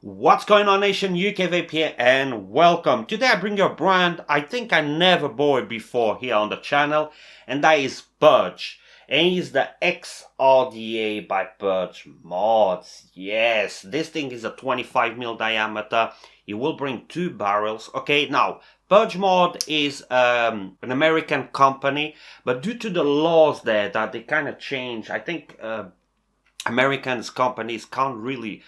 What's going on, nation? ukvapeuk here and welcome. Today I bring you a brand I think I never bought before here on the channel, and that is Purge. And it's the XRDA by Purge mods. Yes, this thing is a 25mm diameter. It will bring 2 barrels. Okay, now Purge mod is an American company, but due to the laws there that they kind of change, I think American companies can't really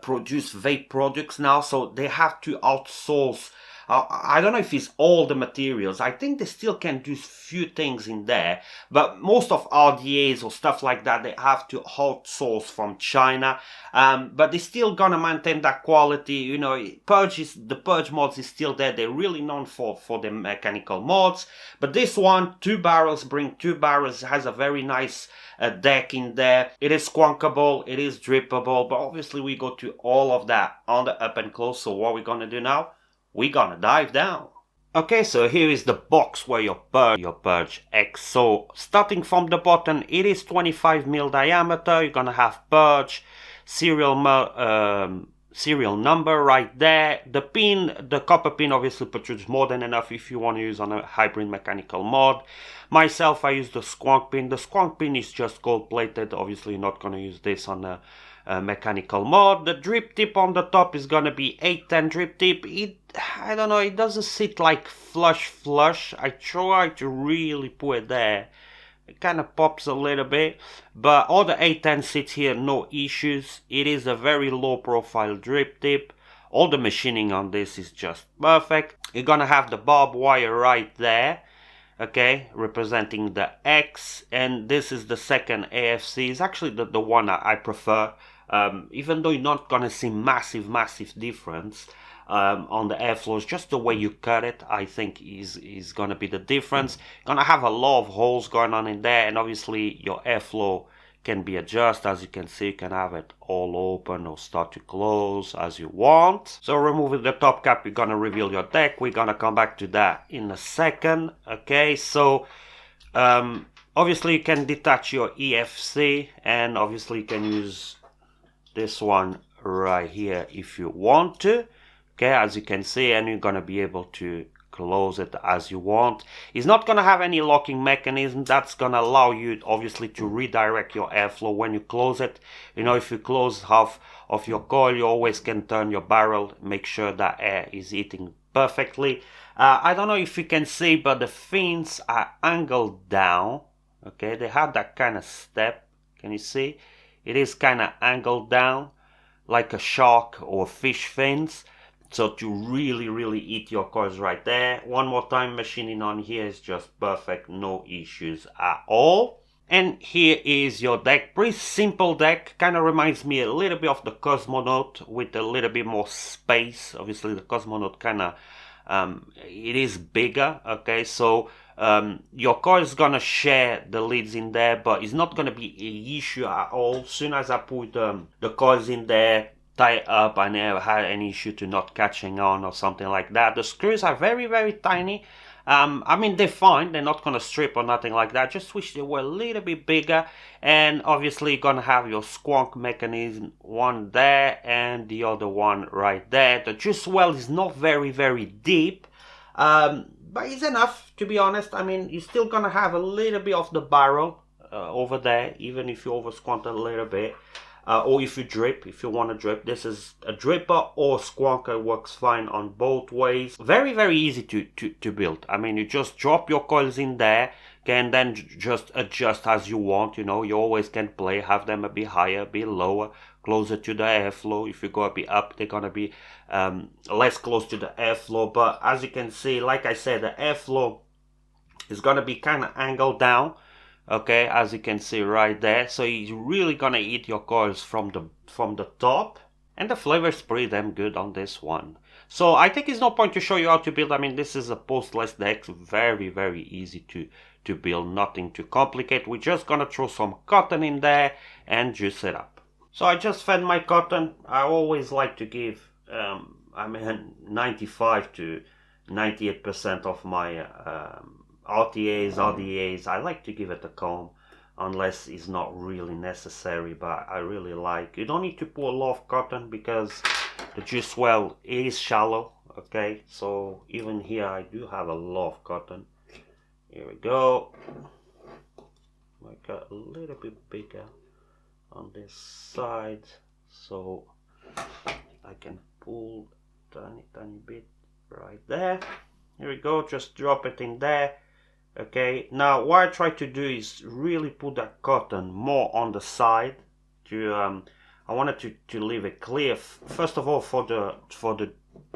produce vape products now, so they have to outsource. I don't know if it's all the materials. I think they still can do few things in there, but most of RDAs or stuff like that, they have to outsource from China. But they're still gonna maintain that quality. You know, the Purge mods is still there. They're really known for the mechanical mods. But this one, 2 barrels, bring 2 barrels, has a very nice deck in there. It is squonkable, it is drippable, but obviously we go to all of that on the up and close. So what we're gonna do now? We're gonna dive down. Okay, so here is the box where your Purge X. So starting from the bottom, it is 25mm diameter. You're gonna have Purge serial number right there. The pin, the copper pin, obviously protrudes more than enough if you want to use on a hybrid mechanical mod. Myself, I use the squonk pin. The squonk pin is just gold plated. Obviously, you're not going to use this on a mechanical mod. The drip tip on the top is gonna be 810 drip tip. I don't know, it doesn't sit like flush. I try to really put it there. It kind of pops a little bit, but all the 810 sits here, no issues. It is a very low profile drip tip. All the machining on this is just perfect. You're gonna have the barbed wire right there, okay, representing the X, and this is the second AFC. It's actually the one I prefer. Even though you're not gonna see massive difference on the airflows, just the way you cut it, I think is gonna be the difference. You're gonna have a lot of holes going on in there, and obviously your airflow can be adjusted. As you can see, you can have it all open or start to close as you want. So removing the top cap, you're gonna reveal your deck. We're gonna come back to that in a second. Okay, so obviously you can detach your EFC, and obviously you can use this one right here if you want to. Okay, as you can see, and you're gonna be able to close it as you want. It's not gonna have any locking mechanism. That's gonna allow you obviously to redirect your airflow when you close it. You know, if you close half of your coil, you always can turn your barrel, make sure that air is hitting perfectly. I don't know if you can see, but the fins are angled down. Okay, they have that kind of step. Can you see? It is kind of angled down like a shark or fish fins. So to really eat your coils right there. One more time, machining on here is just perfect, no issues at all. And here is your deck, pretty simple deck, kind of reminds me a little bit of the Cosmonaut with a little bit more space. Obviously the Cosmonaut kind of, it is bigger, okay, so your coil is gonna share the leads in there, but it's not gonna be an issue at all. As soon as I put the coils in there, tie it up, I never had any issue to not catching on or something like that. The screws are very tiny. I mean, they're fine, they're not gonna strip or nothing like that. Just wish they were a little bit bigger. And obviously you're gonna have your squonk mechanism, one there and the other one right there. The juice well is not very deep, but it's enough, to be honest. I mean, you're still gonna have a little bit of the barrel over there, even if you over squont a little bit. Or if you drip, if you want to drip. This is a dripper or squonker, works fine on both ways. Very easy to build. I mean, you just drop your coils in there, and then just adjust as you want. You know, you always can play, have them a bit higher, a bit lower, closer to the airflow. If you go a bit up, they're gonna be less close to the airflow. But as you can see, like I said, the airflow is gonna be kind of angled down. Okay, as you can see right there. So you're really gonna eat your coils from the top, and the flavor is pretty damn good on this one. So I think it's no point to show you how to build. I mean, this is a postless deck, very easy to build, nothing too complicated. We're just gonna throw some cotton in there and juice it up. So I just fed my cotton. I always like to give 95 to 98% of my RTAs, RDAs, I like to give it a comb unless it's not really necessary, but I really like. You don't need to put a lot of cotton because The juice well is shallow, okay, so even here I do have a lot of cotton. Here we go. Make it a little bit bigger on this side so I can pull tiny bit right there. Here we go, just drop it in there. Okay, now what I try to do is really put that cotton more on the side to I wanted to leave it clear first of all for the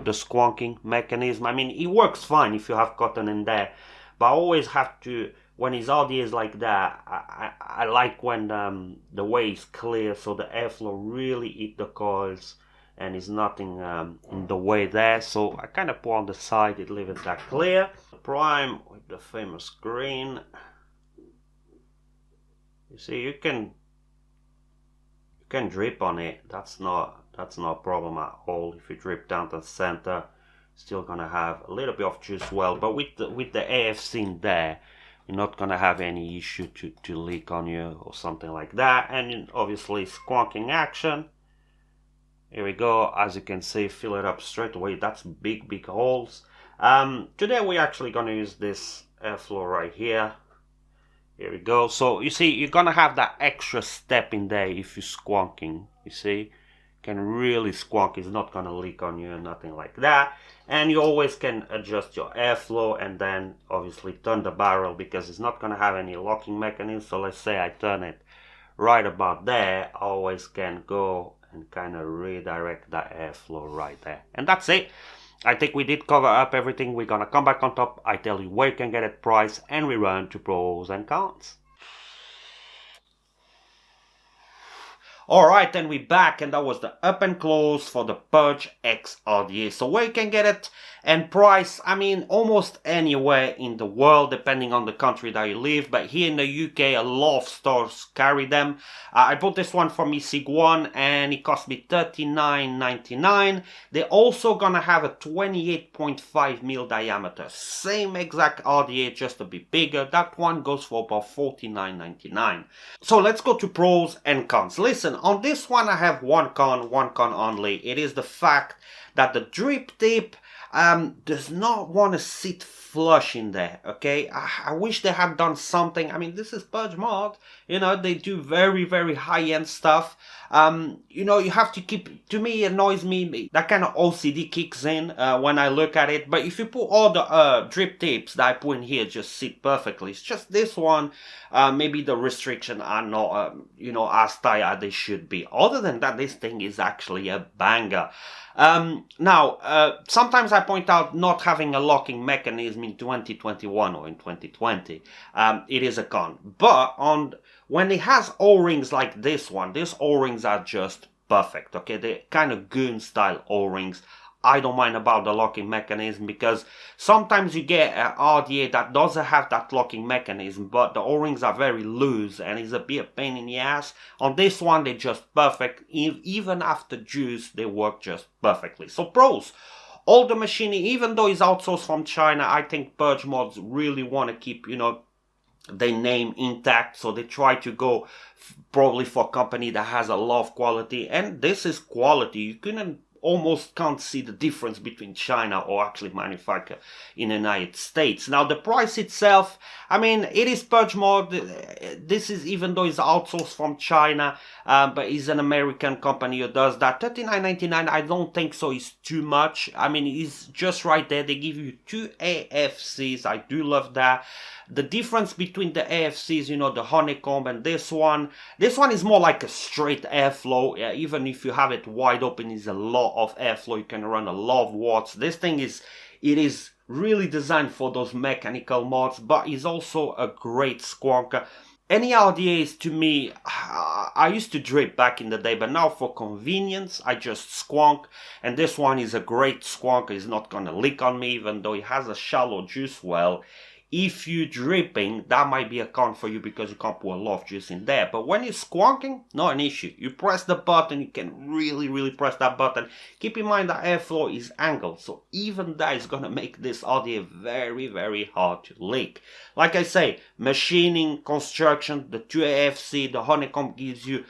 squonking mechanism. I mean, it works fine if you have cotton in there, but I always have to, when it's RDAs like that, I like when the way is clear so the airflow really hit the coils and is nothing in the way there. So I kind of put on the side, it leave it that clear. Prime with the famous green. You see, you can drip on it. That's not a problem at all. If you drip down to the center, still gonna have a little bit of juice well. But with the AFC in there, you're not gonna have any issue to leak on you or something like that. And obviously squonking action. Here we go. As you can see, fill it up straight away. That's big holes. Today we're actually gonna use this airflow right here. Here we go. So you see, you're gonna have that extra step in there if you're squonking. You see, can really squonk. It's not gonna leak on you and nothing like that. And you always can adjust your airflow and then obviously turn the barrel because it's not gonna have any locking mechanism. So let's say I turn it right about there, I always can go and kind of redirect that airflow right there. And that's it. I think we did cover up everything. We're gonna come back on top. I tell you where you can get it, price, and we run to pros and cons. Alright, then we're back, and that was the up and close for the Purge XRDA. So where you can get it and price, I mean, almost anywhere in the world, depending on the country that you live. But here in the UK, a lot of stores carry them. I bought this one from eSig1, and it cost me $39.99. They're also gonna have a 28.5mm diameter. Same exact RDA, just a bit bigger. That one goes for about $49.99. So let's go to pros and cons. Listen, on this one I have one con only. It is the fact that the drip tip does not want to sit flush in there, okay? I wish they had done something. I mean, this is Purge mod, you know, they do very high-end stuff. You know, you have to keep, to me, it annoys me, that kind of OCD kicks in when I look at it. But if you put all the drip tips that I put in here just sit perfectly, it's just this one, maybe the restriction are not, you know, as tight as they should be. Other than that, this thing is actually a banger. Now, sometimes I point out not having a locking mechanism in 2021 or in 2020. It is a con. But when it has O-rings like this one, these O-rings are just perfect, okay? They're kind of goon style O-rings. I don't mind about the locking mechanism because sometimes you get an RDA that doesn't have that locking mechanism, but the O-rings are very loose and it's a bit of pain in the ass. On this one, they're just perfect. Even after juice, they work just perfectly. So pros, all the machining, even though it's outsourced from China, I think Purge mods really want to keep, you know, their name intact, so they try to go probably for a company that has a lot of quality, and this is quality. You almost can't see the difference between China or actually manufactured in the United States. Now the price itself, I mean, it is Purge mod. This is, even though it's outsourced from China, but it's an American company who does that. $39.99, I don't think so is too much. I mean, it's just right there. They give you 2 AFCs. I do love that. The difference between the AFCs, you know, the honeycomb and this one is more like a straight airflow. Even if you have it wide open, it's a lot of airflow. You can run a lot of watts. This thing is really designed for those mechanical mods, but is also a great squonker. Any RDAs, to me, I used to drip back in the day, but now for convenience, I just squonk. And this one is a great squonker. It's not gonna leak on me, even though it has a shallow juice well. If you're dripping, that might be a con for you because you can't put a lot of juice in there. But when you're squonking, not an issue. You press the button, you can really press that button. Keep in mind that airflow is angled, so even that is going to make this RDA very hard to leak. Like I say, machining, construction, the 2AFC, the honeycomb gives you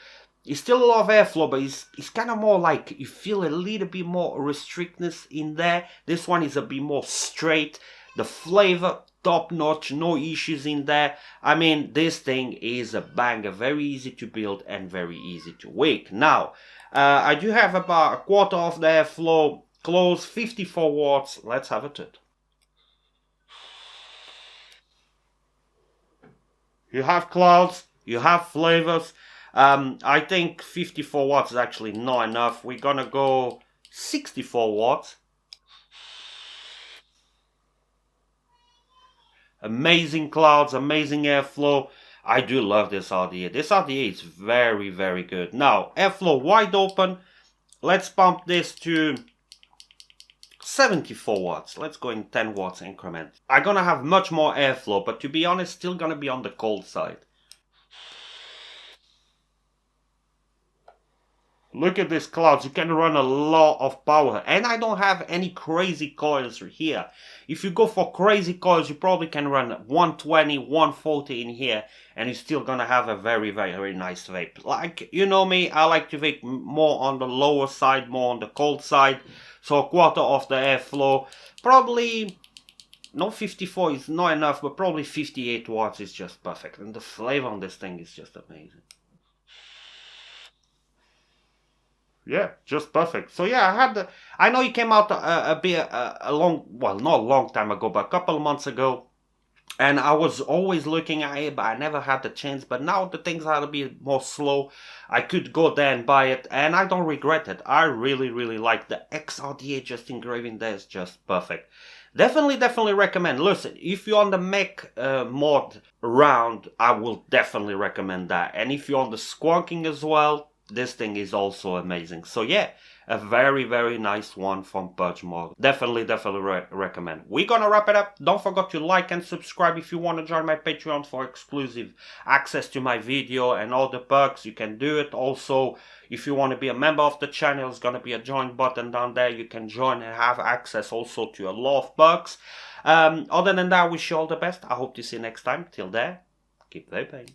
It's still a lot of airflow, but it's kind of more like you feel a little bit more restrictness in there. This one is a bit more straight. The flavor, top notch, no issues in there. I mean, this thing is a banger, very easy to build and very easy to wick. Now, I do have about a quarter of the airflow close, 54 watts. Let's have a toot. You have clouds, you have flavors. I think 54 watts is actually not enough. We're gonna go 64 watts. Amazing clouds, amazing airflow. I do love this RDA. This RDA is very, very good. Now, airflow wide open. Let's pump this to 74 watts. Let's go in 10 watts increment. I'm gonna have much more airflow, but to be honest, still gonna be on the cold side. Look at these clouds, you can run a lot of power, and I don't have any crazy coils here. If you go for crazy coils, you probably can run 120, 140 in here, and you're still gonna have a very, very nice vape. Like, you know me, I like to vape more on the lower side, more on the cold side, so a quarter of the airflow, probably, no 54 is not enough, but probably 58 watts is just perfect, and the flavor on this thing is just amazing. Yeah, just perfect. So yeah, I know it came out a long, well, not a long time ago, but a couple of months ago. And I was always looking at it, but I never had the chance. But now the things are a bit more slow. I could go there and buy it, and I don't regret it. I really, really like the XRDA just engraving there is just perfect. Definitely recommend. Listen, if you're on the Mac mod round, I will definitely recommend that. And if you're on the squonking as well, this thing is also amazing. So yeah, a very, very nice one from Purge mod. Definitely recommend. We're gonna wrap it up. Don't forget to like and subscribe if you want to join my Patreon for exclusive access to my video and all the perks. You can do it. Also, if you want to be a member of the channel, there's gonna be a join button down there. You can join and have access also to a lot of perks. Other than that, I wish you all the best. I hope to see you next time. Till there, keep vaping.